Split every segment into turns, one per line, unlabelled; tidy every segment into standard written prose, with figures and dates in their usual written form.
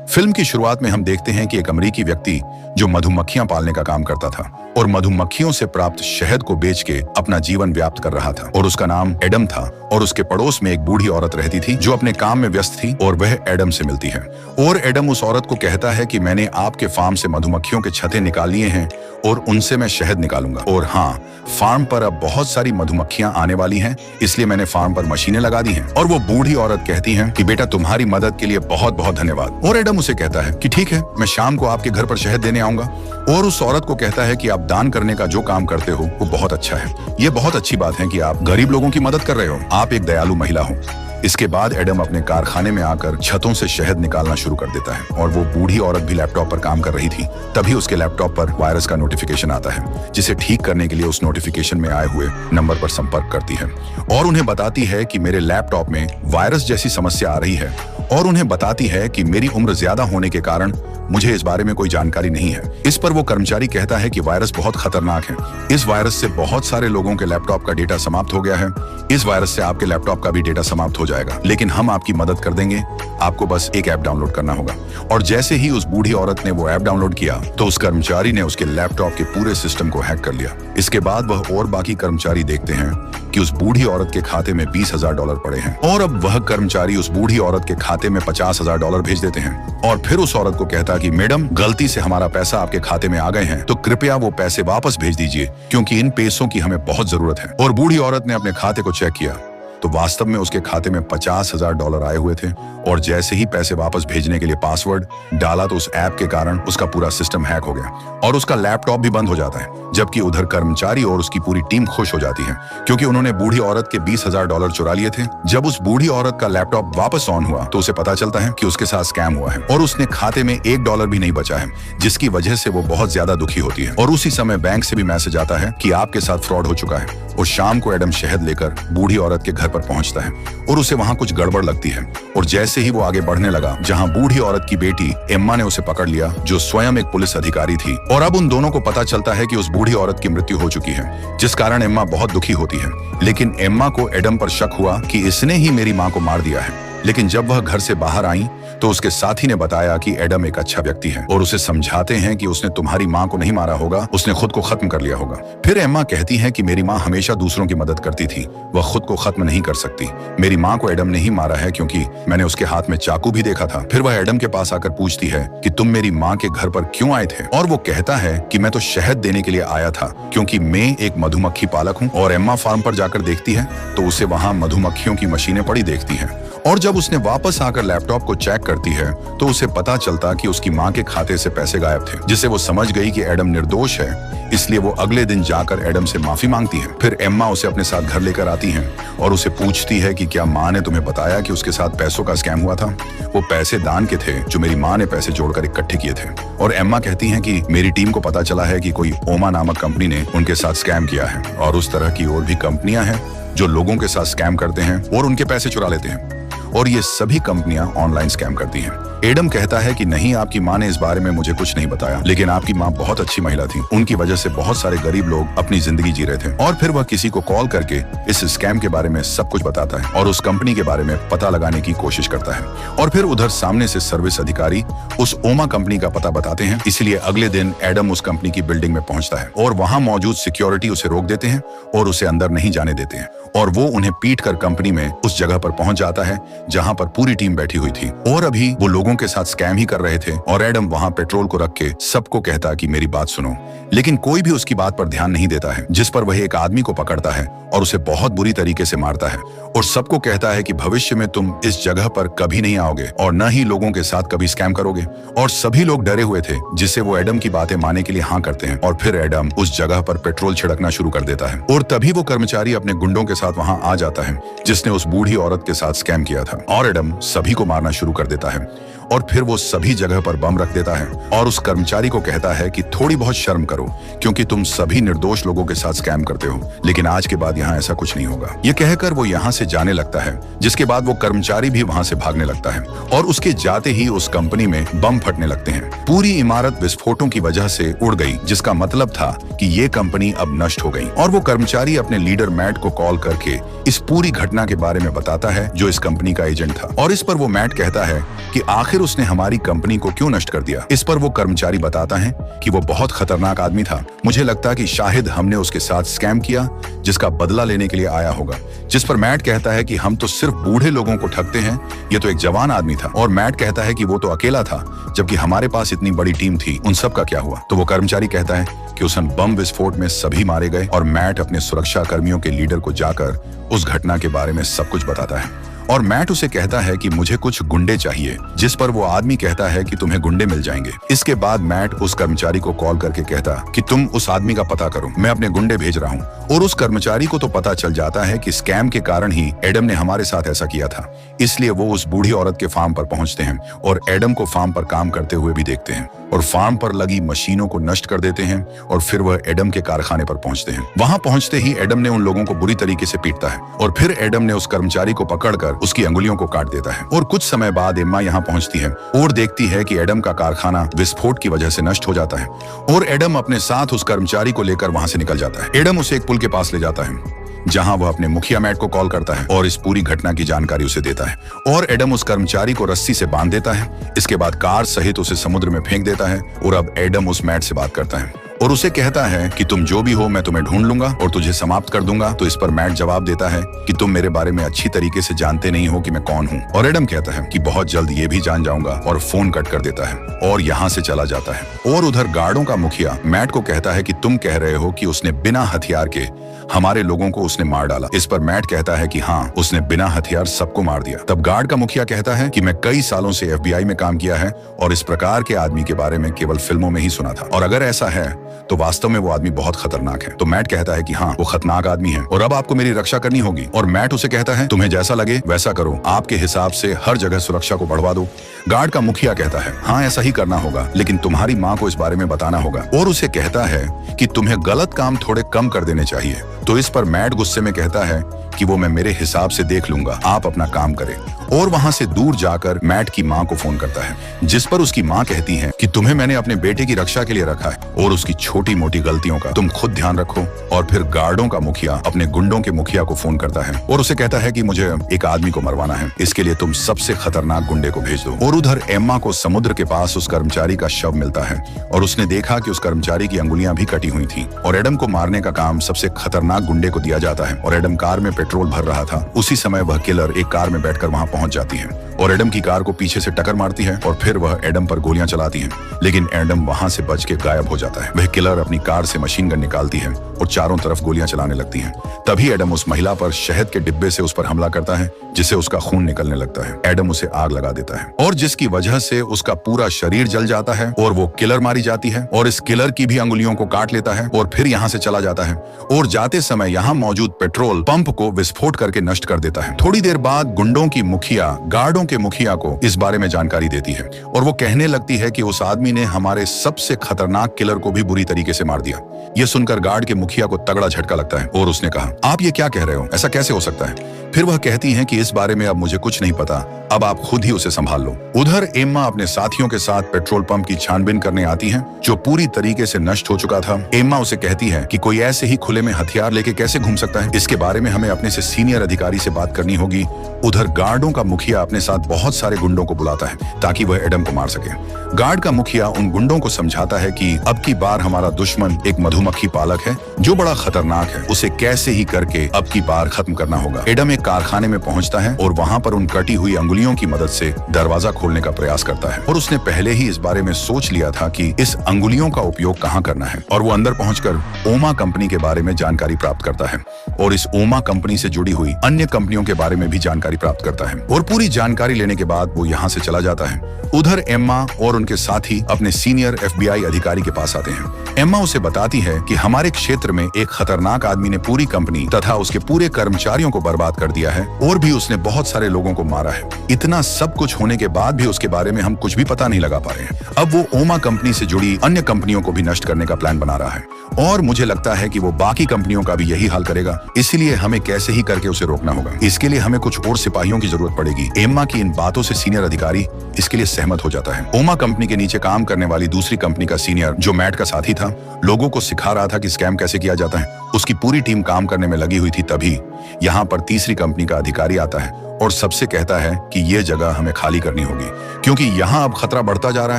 Film की शुरुआत में हम देखते हैं कि एक अमेरिकी व्यक्ति जो मधुमक्खियां पालने का काम करता था और मधुमक्खियों से प्राप्त शहद को बेच के अपना जीवन व्याप्त कर रहा था और उसका नाम एडम था और उसके पड़ोस में एक बूढ़ी औरत रहती थी जो अपने काम में व्यस्त थी और वह एडम से मिलती है और एडम उस औरत को कहता है कि मैंने आपके फार्म से मधुमक्खियों के छत्ते निकाल लिए हैं और उनसे मैं शहद निकालूंगा और हाँ, फार्म पर अब बहुत सारी मधुमक्खियां आने वाली हैं, इसलिए मैंने फार्म पर मशीनें लगा दी हैं। और वो बूढ़ी औरत कहती है कि बेटा तुम्हारी मदद के लिए बहुत बहुत धन्यवाद। और एडम उसे कहता है कि ठीक है, मैं शाम को आपके घर पर शहद देने आऊंगा। और उस औरत को कहता है कि आप दान करने का जो काम करते हो वो बहुत अच्छा है। ये बहुत अच्छी बात है कि आप गरीब लोगों की मदद कर रहे हो, आप एक दयालु महिला हो। इसके बाद एडम अपने कारखाने में आकर छतों से शहद निकालना शुरू कर देता है और वो बूढ़ी औरत भी लैपटॉप पर काम कर रही थी। तभी उसके लैपटॉप पर वायरस का नोटिफिकेशन आता है, जिसे ठीक करने के लिए उस नोटिफिकेशन में आए हुए नंबर पर संपर्क करती है और उन्हें बताती है कि मेरे लैपटॉप में वायरस जैसी समस्या आ रही है और उन्हें बताती है कि मेरी उम्र ज्यादा होने के कारण मुझे इस बारे में कोई जानकारी नहीं है। इस पर वो कर्मचारी कहता है कि वायरस बहुत खतरनाक है, इस वायरस से बहुत सारे लोगों के लैपटॉप का डेटा समाप्त हो गया है, इस वायरस से आपके लैपटॉप का भी डेटा समाप्त हो जाएगा, लेकिन हम आपकी मदद कर देंगे, आपको बस एक ऐप डाउनलोड करना होगा। और जैसे ही उस बूढ़ी औरत ने वो ऐप डाउनलोड किया तो उस कर्मचारी ने उसके लैपटॉप के पूरे सिस्टम को हैक कर लिया। इसके बाद वह और बाकी कर्मचारी देखते हैं कि उस बूढ़ी औरत के खाते में $20,000 पड़े हैं और अब वह कर्मचारी उस बूढ़ी औरत के खाते में $50,000 भेज देते हैं और फिर उस औरत को कहता कि मैडम, गलती से हमारा पैसा आपके खाते में आ गए हैं, तो कृपया वो पैसे वापस भेज दीजिए क्योंकि इन पैसों की हमें बहुत जरूरत है। और बूढ़ी औरत ने अपने खाते को चेक किया तो वास्तव में उसके खाते में $50,000 आए हुए थे और जैसे ही पैसे वापस भेजने के लिए पासवर्ड डाला तो उस ऐप के कारण उसका पूरा सिस्टम हैक हो गया और उसका लैपटॉप भी बंद हो जाता है। जबकि उधर कर्मचारी और उसकी पूरी टीम खुश हो जाती है क्योंकि उन्होंने बूढ़ी औरत के $20,000 चुरा लिए थे। जब उस बूढ़ी औरत का लैपटॉप वापस ऑन हुआ तो उसे पता चलता है कि उसके साथ स्कैम हुआ है और उसने खाते में $1 भी नहीं बचा है, जिसकी वजह से वो बहुत ज्यादा दुखी होती है। और उसी समय बैंक से भी मैसेज आता है कि आपके साथ फ्रॉड हो चुका है। और शाम को एडम शहद लेकर बूढ़ी औरत के घर पर पहुंचता है और उसे वहां कुछ गड़बड़ लगती है और जैसे ही वो आगे बढ़ने लगा, जहां बूढ़ी औरत की बेटी एम्मा ने उसे पकड़ लिया जो स्वयं एक पुलिस अधिकारी थी और अब उन दोनों को पता चलता है कि उस बूढ़ी औरत की मृत्यु हो चुकी है, जिस कारण एम्मा बहुत दुखी होती है। लेकिन एम्मा को एडम पर शक हुआ कि इसने ही मेरी माँ को मार दिया है। लेकिन जब वह घर से बाहर आई तो उसके साथी ने बताया कि एडम एक अच्छा व्यक्ति है और उसे समझाते हैं कि उसने तुम्हारी माँ को नहीं मारा होगा, उसने खुद को खत्म कर लिया होगा। फिर एम्मा कहती है कि मेरी माँ हमेशा दूसरों की मदद करती थी, वह खुद को खत्म नहीं कर सकती। मेरी माँ को एडम ने ही मारा है क्योंकि मैंने उसके हाथ में चाकू भी देखा था। फिर वह एडम के पास आकर पूछती है कि तुम मेरी माँ के घर पर क्यों आए थे और वो कहता है कि मैं तो शहद देने के लिए आया था क्योंकि मैं एक मधुमक्खी पालक हूँ। और एम्मा फार्म पर जाकर देखती है तो उसे वहाँ मधुमक्खियों की मशीनें पड़ी देखती है और जब उसने वापस आकर लैपटॉप को चेक करती है तो उसे पता चलता कि उसकी माँ के खाते से पैसे गायब थे, जिससे वो समझ गई कि एडम निर्दोष है। इसलिए वो अगले दिन जाकर एडम से माफी मांगती है। फिर एम्मा उसे अपने साथ घर लेकर आती हैं और उसे पूछती है कि क्या माँ ने तुम्हें बताया कि उसके साथ पैसों का स्कैम हुआ था? वो पैसे दान के थे जो मेरी माँ ने पैसे जोड़कर इकट्ठे किए थे। और एम्मा कहती है कि मेरी टीम को पता चला है कि कोई ओमा नामक कंपनी ने उनके साथ स्कैम किया है और उस तरह की और भी कंपनियां हैं जो लोगों के साथ स्कैम करते हैं और उनके पैसे चुरा लेते हैं और ये सभी कंपनियां ऑनलाइन स्कैम करती हैं। एडम कहता है कि नहीं, आपकी माँ ने इस बारे में मुझे कुछ नहीं बताया, लेकिन आपकी माँ बहुत अच्छी महिला थी, उनकी वजह से बहुत सारे गरीब लोग अपनी जिंदगी जी रहे थे। और फिर वह किसी को कॉल करके इस स्कैम के बारे में सब कुछ बताता है और उस कंपनी के बारे में पता लगाने की कोशिश करता है। और फिर उधर सामने से सर्विस अधिकारी उस ओमा कंपनी का पता बताते हैं, इसलिए अगले दिन एडम उस कंपनी की बिल्डिंग में पहुंचता है और वहां मौजूद सिक्योरिटी उसे रोक देते हैं और उसे अंदर नहीं जाने देते हैं और वो उन्हें पीट कर कंपनी में उस जगह पर पहुंच जाता है जहां पर पूरी टीम बैठी हुई थी और अभी वो लोगों के साथ स्कैम ही कर रहे थे। और एडम वहां पेट्रोल को रख के सबको कहता कि मेरी बात सुनो, लेकिन कोई भी उसकी बात पर ध्यान नहीं देता है, जिस पर वह एक आदमी को पकड़ता है और उसे बहुत बुरी तरीके से मारता है और सबको कहता है कि भविष्य में तुम इस जगह पर कभी नहीं आओगे और न ही लोगों के साथ कभी स्कैम करोगे। और सभी लोग डरे हुए थे, जिससे वो एडम की बातें मानने के लिए हाँ करते हैं और फिर एडम उस जगह पर पेट्रोल छिड़कना शुरू कर देता है और तभी वो कर्मचारी अपने गुंडों के साथ वहां आ जाता है जिसने उस बूढ़ी औरत के साथ स्कैम किया था और एडम सभी को मारना शुरू कर देता है। और फिर वो सभी जगह पर बम रख देता है और उस कर्मचारी को कहता है कि थोड़ी बहुत शर्म करो, क्योंकि तुम सभी निर्दोष लोगों के साथ स्कैम करते हो, लेकिन आज के बाद यहाँ ऐसा कुछ नहीं होगा। ये कहकर वो यहाँ से जाने लगता है, जिसके बाद वो कर्मचारी भी वहाँ से भागने लगता है और उसके जाते ही उस कंपनी में बम फटने लगते हैं। पूरी इमारत विस्फोटों की वजह से उड़ गई, जिसका मतलब था कि ये कंपनी अब नष्ट हो गई। और वो कर्मचारी अपने लीडर मैट को कॉल करके इस पूरी घटना के बारे में बताता है, जो इस कंपनी का एजेंट था। और इस पर वो मैट कहता है कि आखिर उसने हमारी कंपनी को क्यों नष्ट कर दिया। इस पर वो कर्मचारी बताता है कि वो बहुत खतरनाक आदमी था, मुझे लगता कि शायद हमने उसके साथ स्कैम किया, जिसका बदला लेने के लिए आया होगा। जिस पर मैट कहता है कि हम तो सिर्फ बूढ़े लोगों को ठगते हैं, ये तो एक जवान आदमी था। और मैट कहता है कि वो तो अकेला था, जबकि हमारे पास इतनी बड़ी टीम थी, उन सब का क्या हुआ। तो वो कर्मचारी कहता है कि उस बम विस्फोट में सभी मारे गए। और मैट अपने सुरक्षा कर्मियों के लीडर को जाकर उस घटना के बारे में सब कुछ बताता है। और मैट उसे कहता है कि मुझे कुछ गुंडे चाहिए, जिस पर वो आदमी कहता है कि तुम्हें गुंडे मिल जाएंगे। इसके बाद मैट उस कर्मचारी को कॉल करके कहता कि तुम उस आदमी का पता करो, मैं अपने गुंडे भेज रहा हूँ। और उस कर्मचारी को तो पता चल जाता है कि स्कैम के कारण ही एडम ने हमारे साथ ऐसा किया था, इसलिए वो उस बूढ़ी औरत के फार्म पर पहुंचते हैं और एडम को फार्म पर काम करते हुए भी देखते हैं और फार्म पर लगी मशीनों को नष्ट कर देते हैं। और फिर वह एडम के कारखाने पर पहुंचते हैं। वहां पहुंचते ही एडम ने उन लोगों को बुरी तरीके से पीटता है और फिर एडम ने उस कर्मचारी को पकड़कर उसकी अंगुलियों को काट देता है। और कुछ समय बाद एम्मा यहाँ पहुंचती है और देखती है कि एडम का कारखाना विस्फोट की वजह से नष्ट हो जाता है और एडम अपने साथ उस कर्मचारी को लेकर वहां से निकल जाता है। एडम उसे एक पुल के पास ले जाता है, जहां वह अपने मुखिया मैट को कॉल करता है और इस पूरी घटना की जानकारी उसे देता है। और एडम उस कर्मचारी को रस्सी से बांध देता है। इसके बाद कार सहित उसे समुद्र में फेंक देता है। और अब एडम उस मैट से बात करता है और उसे कहता है कि तुम जो भी हो, मैं तुम्हें ढूंढ लूंगा और तुझे समाप्त कर दूंगा। तो इस पर मैट जवाब देता है कि तुम मेरे बारे में अच्छी तरीके से जानते नहीं हो कि मैं कौन हूँ। और एडम कहता है कि बहुत जल्द ये भी जान जाऊंगा और फोन कट कर देता है और यहाँ से चला जाता है। और उधर गार्डों का मुखिया मैट को कहता है कि तुम कह रहे हो कि उसने बिना हथियार के हमारे लोगों को उसने मार डाला। इस पर मैट कहता है कि हाँ, उसने बिना हथियार सबको मार दिया। तब गार्ड का मुखिया कहता है कि मैं कई सालों से FBI में काम किया है और इस प्रकार के आदमी के बारे में केवल फिल्मों में ही सुना था, और अगर ऐसा है तो वास्तव में वो आदमी बहुत खतरनाक है। तो मैट कहता है कि हाँ, वो खतरनाक आदमी है और अब आपको मेरी रक्षा करनी होगी। और मैट उसे कहता है तुम्हें जैसा लगे वैसा करो, आपके हिसाब से हर जगह सुरक्षा को बढ़वा दो। गार्ड का मुखिया कहता है हाँ, ऐसा ही करना होगा, लेकिन तुम्हारी माँ को इस बारे में बताना होगा। और उसे कहता है कि तुम्हें गलत काम थोड़े कम कर देने चाहिए। तो इस पर मैट गुस्से में कहता है कि वो मैं मेरे हिसाब से देख लूंगा, आप अपना काम करें। और वहां से दूर जाकर मैट की माँ को फोन करता है, जिस पर उसकी माँ कहती है कि तुम्हें मैंने अपने बेटे की रक्षा के लिए रखा है और उसकी छोटी मोटी गलतियों का तुम खुद ध्यान रखो। और फिर गार्डों का मुखिया अपने गुंडों के मुखिया को फोन करता है और उसे कहता है कि मुझे एक आदमी को मरवाना है, इसके लिए तुम सबसे खतरनाक गुंडे को भेज दो। और उधर एम्मा को समुद्र के पास उस कर्मचारी का शव मिलता है और उसने देखा कि उस कर्मचारी की अंगुलियां भी कटी हुई थी। और एडम को मारने का काम सबसे खतरनाक गुंडे को दिया जाता है और एडम कार में पेट्रोल भर रहा था। उसी समय वह किलर एक कार में बैठकर वहां पहुंच जाती है और एडम की कार को पीछे से टक्कर मारती है और फिर वह एडम पर गोलियां चलाती है, लेकिन एडम वहां से बच के गायब हो जाता है। वह किलर अपनी कार से मशीन गन निकालती है और चारों तरफ गोलियां चलाने लगती हैं। तभी एडम उस महिला पर शहद के डिब्बे से उस पर हमला करता है, जिससे उसका खून निकलने लगता है। एडम उसे आग लगा देता है और जिसकी वजह से उसका पूरा शरीर जल जाता है और वो किलर मारी जाती है और इस किलर की भी अंगुलियों को काट लेता है और फिर यहाँ से चला जाता है और जाते समय यहाँ मौजूद पेट्रोल पंप को विस्फोट करके नष्ट कर देता है। थोड़ी देर बाद गुंडों की मुखिया गार्डों के मुखिया को इस बारे में जानकारी देती है और वो कहने लगती है कि उस आदमी ने हमारे सबसे खतरनाक किलर को भी बुरी तरीके से मार दिया। ये सुनकर गार्ड के मुखिया को तगड़ा झटका लगता है और उसने कहा आप ये क्या कह रहे हो, ऐसा कैसे हो सकता है। फिर वह कहती हैं कि इस बारे में अब मुझे कुछ नहीं पता, अब आप खुद ही उसे संभाल लो। उधर एम्मा अपने साथियों के साथ पेट्रोल पंप की छानबीन करने आती हैं, जो पूरी तरीके से नष्ट हो चुका था। एम्मा उसे कहती है कि कोई ऐसे ही खुले में हथियार लेके कैसे घूम सकता है, इसके बारे में हमें अपने से सीनियर अधिकारी से बात करनी होगी। उधर गार्डों का मुखिया अपने साथ बहुत सारे गुंडों को बुलाता है ताकि वह एडम को मार सके। गार्ड का मुखिया उन गुंडों को समझाता है कि अब की बार हमारा दुश्मन एक मधुमक्खी पालक है जो बड़ा खतरनाक है, उसे कैसे ही करके अब की बार खत्म करना होगा। एडम एक कारखाने में पहुंचता है और वहां पर उन कटी हुई अंगुलियों की मदद से दरवाजा खोलने का प्रयास करता है और उसने पहले ही इस बारे में सोच लिया था कि इस अंगुलियों का उपयोग कहां करना है। और वो अंदर पहुंचकर ओमा कंपनी के बारे में जानकारी प्राप्त करता है और इस ओमा कंपनी से जुड़ी हुई अन्य कंपनियों के बारे में भी जानकारी प्राप्त करता है और पूरी जानकारी जानकारी लेने के बाद वो यहाँ से चला जाता है। उधर एम्मा और उनके साथी अपने सीनियर FBI अधिकारी के पास आते हैं। एम्मा उसे बताती है कि हमारे क्षेत्र में एक खतरनाक आदमी ने पूरी कंपनी तथा उसके पूरे कर्मचारियों को बर्बाद कर दिया है और भी उसने बहुत सारे लोगों को मारा है। इतना सब कुछ होने के बाद भी उसके बारे में हम कुछ भी पता नहीं लगा पा रहे हैं। अब वो ओमा कंपनी से जुड़ी अन्य कंपनियों को भी नष्ट करने का प्लान बना रहा है और मुझे लगता है कि वो बाकी कंपनियों का भी यही हाल करेगा। इसीलिए हमें कैसे ही करके उसे रोकना होगा। इसके लिए हमें कुछ और सिपाहियों की जरूरत पड़ेगी। एम्मा की इन बातों से सीनियर अधिकारी इसके लिए सहमत हो जाता है। ओमा कंपनी के नीचे काम करने वाली दूसरी कंपनी का सीनियर, जो मैट का साथी था, लोगों को सिखा रहा था कि स्कैम कैसे किया जाता है। उसकी पूरी टीम काम करने में लगी हुई थी। तभी यहाँ पर तीसरी कंपनी का अधिकारी आता है और सबसे कहता है कि ये जगह हमें खाली करनी होगी क्योंकि यहाँ अब खतरा बढ़ता जा रहा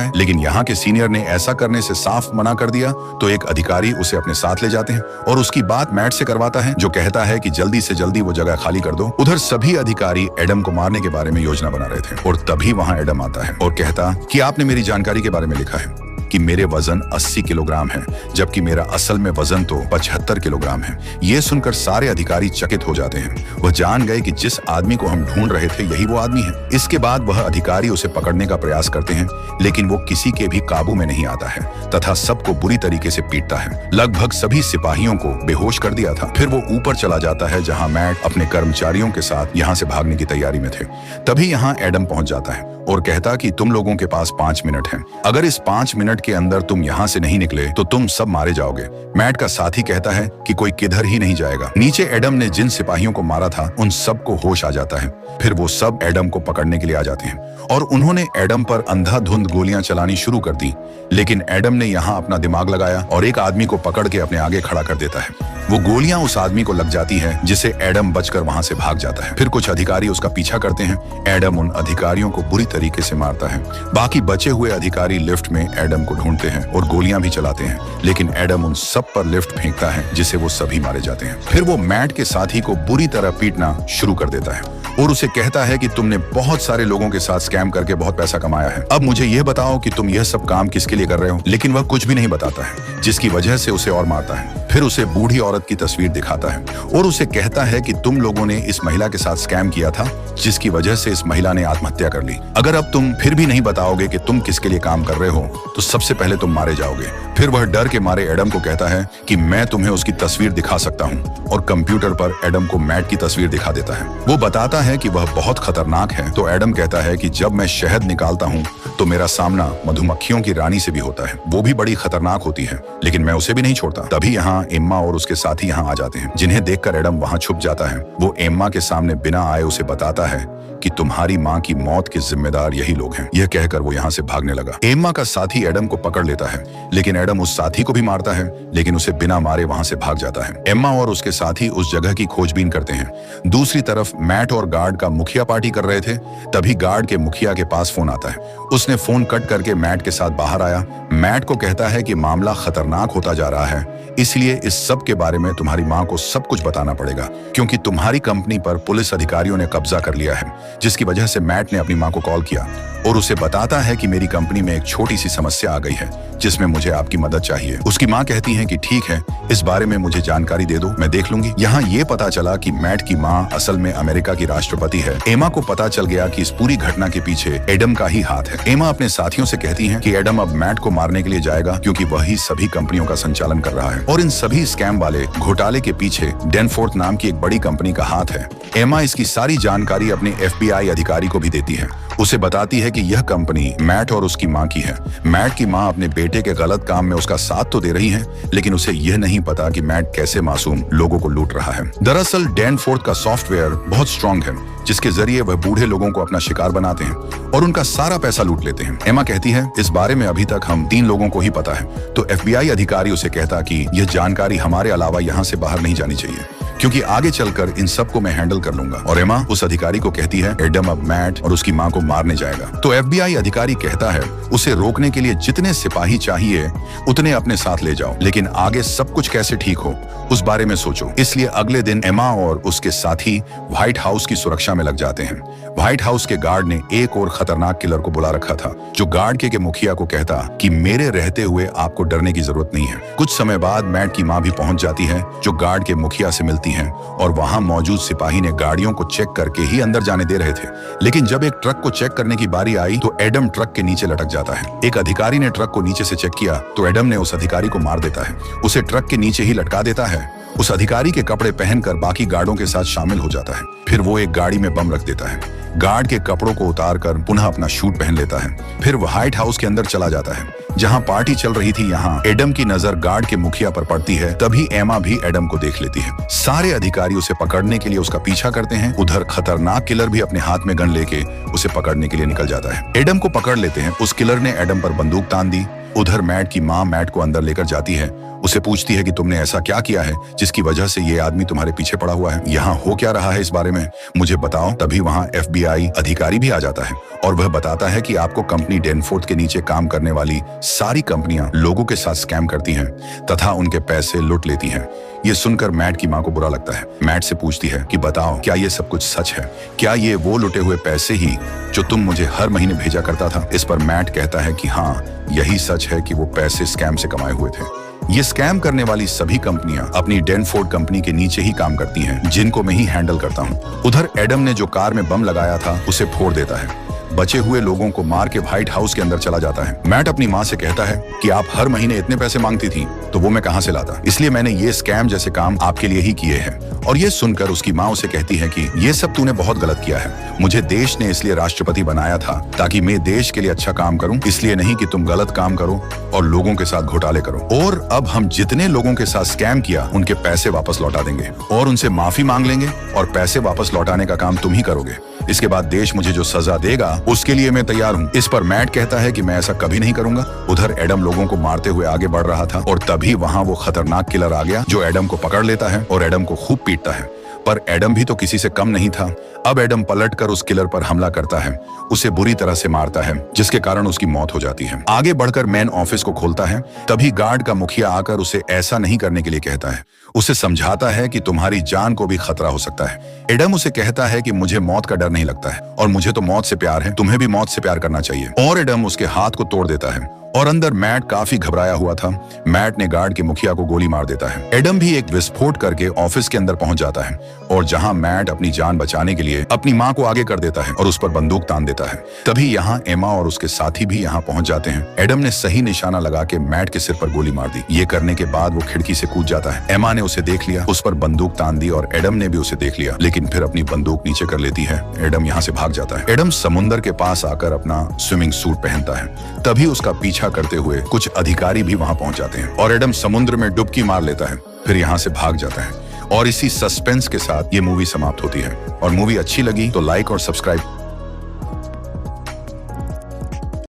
है। लेकिन यहाँ के सीनियर ने ऐसा करने से साफ मना कर दिया तो एक अधिकारी उसे अपने साथ ले जाते हैं और उसकी बात मैट से करवाता है, जो कहता है कि जल्दी से जल्दी वो जगह खाली कर दो। उधर सभी अधिकारी एडम को मारने के बारे में योजना बना रहे थे और तभी वहाँ एडम आता है और कहता कि आपने मेरी जानकारी के बारे में लिखा है कि मेरे वजन 80 किलोग्राम है, जबकि मेरा असल में वजन तो 75 किलोग्राम है। ये सुनकर सारे अधिकारी चकित हो जाते हैं। वह जान गए कि जिस आदमी को हम ढूंढ रहे थे यही वो आदमी है। इसके बाद वह अधिकारी उसे पकड़ने का प्रयास करते हैं, लेकिन वो किसी के भी काबू में नहीं आता है तथा सबको बुरी तरीके से पीटता है। लगभग सभी सिपाहियों को बेहोश कर दिया था। फिर वो ऊपर चला जाता है जहाँ मैट अपने कर्मचारियों के साथ यहाँ से भागने की तैयारी में थे। तभी यहाँ एडम पहुंच जाता है और कहता कि तुम लोगों के पास 5 मिनट हैं। अगर इस 5 मिनट के अंदर तुम यहाँ से नहीं निकले तो तुम सब मारे जाओगे। मैट का साथी कहता है कि कोई किधर ही नहीं जाएगा। नीचे एडम ने जिन सिपाहियों को मारा था उन सबको होश आ जाता है। फिर वो सब एडम को पकड़ने के लिए आ जाते हैं और उन्होंने एडम पर अंधाधुंध गोलियां चलानी शुरू कर दी। लेकिन एडम ने यहाँ अपना दिमाग लगाया और एक आदमी को पकड़ के अपने आगे खड़ा कर देता है। वो गोलियां उस आदमी को लग जाती है, जिसे एडम बचकर वहां से भाग जाता है। फिर कुछ अधिकारी उसका पीछा करते हैं। एडम उन अधिकारियों को बुरी तरीके से मारता है। बाकी बचे हुए अधिकारी लिफ्ट में एडम को ढूंढते हैं और गोलियां भी चलाते हैं, लेकिन एडम उन सब पर लिफ्ट फेंकता है, जिससे वो सभी मारे जाते हैं। फिर वो मैट के साथी को बुरी तरह पीटना शुरू कर देता है और उसे कहता है कि तुमने बहुत सारे लोगों के साथ स्कैम करके बहुत पैसा कमाया है। अब मुझे यह बताओ कि तुम यह सब काम किसके लिए कर रहे हो। लेकिन वह कुछ भी नहीं बताता है, जिसकी वजह से उसे और मारता है। फिर उसे बूढ़ी औरत की तस्वीर दिखाता है और उसे कहता है कि तुम लोगों ने इस महिला के साथ स्कैम किया था, जिसकी वजह से इस महिला ने आत्महत्या कर ली। अगर अब तुम फिर भी नहीं बताओगे कि तुम किसके लिए काम कर रहे हो तो सबसे पहले तुम मारे जाओगे। फिर वह डर के मारे एडम को कहता है कि मैं तुम्हें उसकी तस्वीर दिखा सकता हूँ और कंप्यूटर पर एडम को मैट की तस्वीर दिखा देता है। वो बताता है कि वह बहुत खतरनाक है। तो एडम कहता है कि जब मैं शहद निकालता हूँ तो मेरा सामना मधुमक्खियों की रानी से भी होता है। वो भी बड़ी खतरनाक होती है, लेकिन मैं उसे भी नहीं छोड़ता। तभी यहाँ एम्मा और उसके साथी यहाँ आ जाते हैं, जिन्हें देखकर एडम वहाँ छुप जाता है। वो एम्मा के सामने बिना आए उसे बताता है कि तुम्हारी माँ की मौत के जिम्मेदार यही लोग हैं। यह कहकर वो यहाँ से भागने लगा। एम्मा का साथी एडम को पकड़ लेता है, लेकिन एडम उस साथी को भी मारता है, लेकिन उसे बिना मारे वहाँ से भाग जाता है। एम्मा और उसके साथी उस जगह की खोजबीन करते हैं। दूसरी तरफ मैट और गार्ड का मुखिया पार्टी कर रहे थे। तभी गार्ड के मुखिया के पास फोन आता है। उसने फोन कट करके मैट के साथ बाहर आया। मैट को कहता है कि मामला खतरनाक होता जा रहा है, इसलिए इस सब के बारे में तुम्हारी माँ को सब कुछ बताना पड़ेगा, क्योंकि तुम्हारी कंपनी पर पुलिस अधिकारियों ने कब्जा कर लिया है। जिसकी वजह से मैट ने अपनी माँ को कॉल किया और उसे बताता है कि मेरी कंपनी में एक छोटी सी समस्या आ गई है, जिसमें मुझे आपकी मदद चाहिए। उसकी माँ कहती है कि ठीक है, इस बारे में मुझे जानकारी दे दो, मैं देख लूंगी। यहाँ ये पता चला कि मैट की माँ असल में अमेरिका की राष्ट्रपति है। एमा को पता चल गया कि इस पूरी घटना के पीछे एडम का ही हाथ है। एमा अपने साथियों से कहती है कि एडम अब मैट को मारने के लिए जाएगा, क्योंकि वही सभी कंपनियों का संचालन कर रहा है और इन सभी स्कैम वाले घोटाले के पीछे डेनफोर्थ नाम की एक बड़ी कंपनी का हाथ है। एमा इसकी सारी जानकारी अपने FBI अधिकारी को भी देती है। उसे बताती है कि यह कंपनी मैट और उसकी माँ की है। मैट की माँ अपने बेटे के गलत काम में उसका साथ तो दे रही है, लेकिन उसे यह नहीं पता कि मैट कैसे मासूम लोगों को लूट रहा है। दरअसल डेनफोर्थ का सॉफ्टवेयर बहुत स्ट्रांग है, जिसके जरिए वह बूढ़े लोगों को अपना शिकार बनाते हैं और उनका सारा पैसा लूट लेते हैं। एमा कहती है इस बारे में अभी तक हम 3 लोगों को ही पता है। तो FBI अधिकारी उसे कहता कि यह जानकारी हमारे अलावा यहाँ से बाहर नहीं जानी चाहिए, क्योंकि आगे चलकर इन सबको मैं हैंडल कर लूंगा। और एमा उस अधिकारी को कहती है एडम अब मैट और उसकी माँ को मारने जाएगा। तो FBI अधिकारी कहता है उसे रोकने के लिए जितने सिपाही चाहिए उतने अपने साथ ले जाओ, लेकिन आगे सब कुछ कैसे ठीक हो उस बारे में सोचो। इसलिए अगले दिन एमा और उसके साथी व्हाइट हाउस की सुरक्षा में लग जाते हैं। व्हाइट हाउस के गार्ड ने एक और खतरनाक किलर को बुला रखा था, जो गार्ड के मुखिया को कहता कि मेरे रहते हुए आपको डरने की जरूरत नहीं है। कुछ समय बाद मैट की माँ भी पहुंच जाती है, जो गार्ड के मुखिया से मिलती है, और वहां मौजूद सिपाही ने गाड़ियों को चेक करके ही अंदर जाने दे रहे थे। लेकिन जब एक ट्रक को चेक करने की बारी आई तो एडम ट्रक के नीचे लटक जाता है। एक अधिकारी ने ट्रक को नीचे से चेक किया तो एडम ने उस अधिकारी को मार देता है, उसे ट्रक के नीचे ही लटका देता है। उस अधिकारी के कपड़े पहनकर बाकी गार्डों के साथ शामिल हो जाता है। फिर वो एक गाड़ी में बम रख देता है, गार्ड के कपड़ों को उतारकर पुनः अपना शूट पहन लेता है। फिर व्हाइट हाउस के अंदर चला जाता है, जहां पार्टी चल रही थी। यहाँ एडम की नजर गार्ड के मुखिया पर पड़ती है, तभी एमा भी एडम को देख लेती है। सारे अधिकारी उसे पकड़ने के लिए उसका पीछा करते हैं। उधर खतरनाक किलर भी अपने हाथ में गन लेके उसे पकड़ने के लिए निकल जाता है। एडम को पकड़ लेते हैं। उस किलर ने एडम पर बंदूक तान दी। उधर मैट की माँ मैट को अंदर लेकर जाती है, उसे पूछती है कि तुमने ऐसा क्या किया है जिसकी वजह से ये आदमी तुम्हारे पीछे पड़ा हुआ है, यहाँ हो क्या रहा है, इस बारे में मुझे बताओ। तभी वहाँ FBI अधिकारी भी आ जाता है और वह बताता है कि आपको कंपनी डेनफोर्थ के नीचे काम करने वाली सारी कंपनियां लोगों के साथ स्कैम करती हैं तथा उनके पैसे लूट लेती हैं। ये सुनकर मैट की माँ को बुरा लगता है। मैट से पूछती है कि बताओ, क्या ये सब कुछ सच है? क्या ये वो लुटे हुए पैसे ही जो तुम मुझे हर महीने भेजा करता था? इस पर मैट कहता है कि हाँ, यही सच है कि वो पैसे स्कैम से कमाए हुए थे। ये स्कैम करने वाली सभी कंपनियां अपनी डेनफोर्ड कंपनी के नीचे ही काम करती हैं, जिनको मैं ही हैंडल करता हूं। उधर एडम ने जो कार में बम लगाया था उसे फोड़ देता है। बचे हुए लोगों को मार के व्हाइट हाउस के अंदर चला जाता है। मैट अपनी माँ से कहता है कि आप हर महीने इतने पैसे मांगती थी तो वो मैं कहां से लाता, इसलिए मैंने ये स्कैम जैसे काम आपके लिए ही किए हैं। और ये सुनकर उसकी माँ उसे कहती है कि ये सब तूने बहुत गलत किया है। मुझे देश ने इसलिए राष्ट्रपति बनाया था ताकि मैं देश के लिए अच्छा काम करूं, इसलिए नहीं कि तुम गलत काम करो और लोगों के साथ घोटाले करो। और अब हम जितने लोगों के साथ स्कैम किया उनके पैसे वापस लौटा देंगे और उनसे माफी मांग लेंगे और पैसे वापस लौटाने का काम तुम ही करोगे। इसके बाद देश मुझे जो सजा देगा उसके लिए मैं तैयार हूँ। इस पर मैट कहता है कि मैं ऐसा कभी नहीं करूंगा। उधर एडम लोगों को मारते हुए आगे बढ़ रहा था और तभी वहां वो खतरनाक किलर आ गया, जो एडम को पकड़ लेता है और एडम को खूब पीटता है। पर एडम भी तो किसी से कम नहीं था। अब एडम पलटकर उस किलर पर हमला करता है, उसे बुरी तरह से मारता है, जिसके कारण उसकी मौत हो जाती है। आगे बढ़कर मैन ऑफिस को खोलता है, तभी गार्ड का मुखिया आकर उसे ऐसा नहीं करने के लिए कहता है। उसे समझाता है कि तुम्हारी जान को भी खतरा हो सकता है। एडम उसे कहता है कि मुझे मौत का डर नहीं लगता है और मुझे तो मौत से प्यार है, तुम्हें भी मौत से प्यार करना चाहिए। और एडम उसके हाथ को तोड़ देता है और अंदर मैट काफी घबराया हुआ था। मैट ने गार्ड के मुखिया को गोली मार देता है। एडम भी एक विस्फोट करके ऑफिस के अंदर पहुंच जाता है और जहां मैट अपनी जान बचाने के लिए अपनी मां को आगे कर देता है और उस पर बंदूक तान देता है। तभी यहां एमा और उसके साथी भी यहां पहुंच जाते हैं। एडम ने सही निशाना लगा के मैट के सिर पर गोली मार दी। ये करने के बाद वो खिड़की से कूद जाता है। एमा ने उसे देख लिया, उस पर बंदूक तान दी और एडम ने भी उसे देख लिया, लेकिन फिर अपनी बंदूक नीचे कर लेती है। एडम यहाँ से भाग जाता है। एडम समुंदर के पास आकर अपना स्विमिंग सूट पहनता है। तभी उसका पीछा करते हुए कुछ अधिकारी भी वहां पहुंच जाते हैं और एडम समुद्र में डुबकी मार लेता है, फिर यहां से भाग जाता है। और इसी सस्पेंस के साथ ये मूवी समाप्त होती है। और मूवी अच्छी लगी तो लाइक और सब्सक्राइब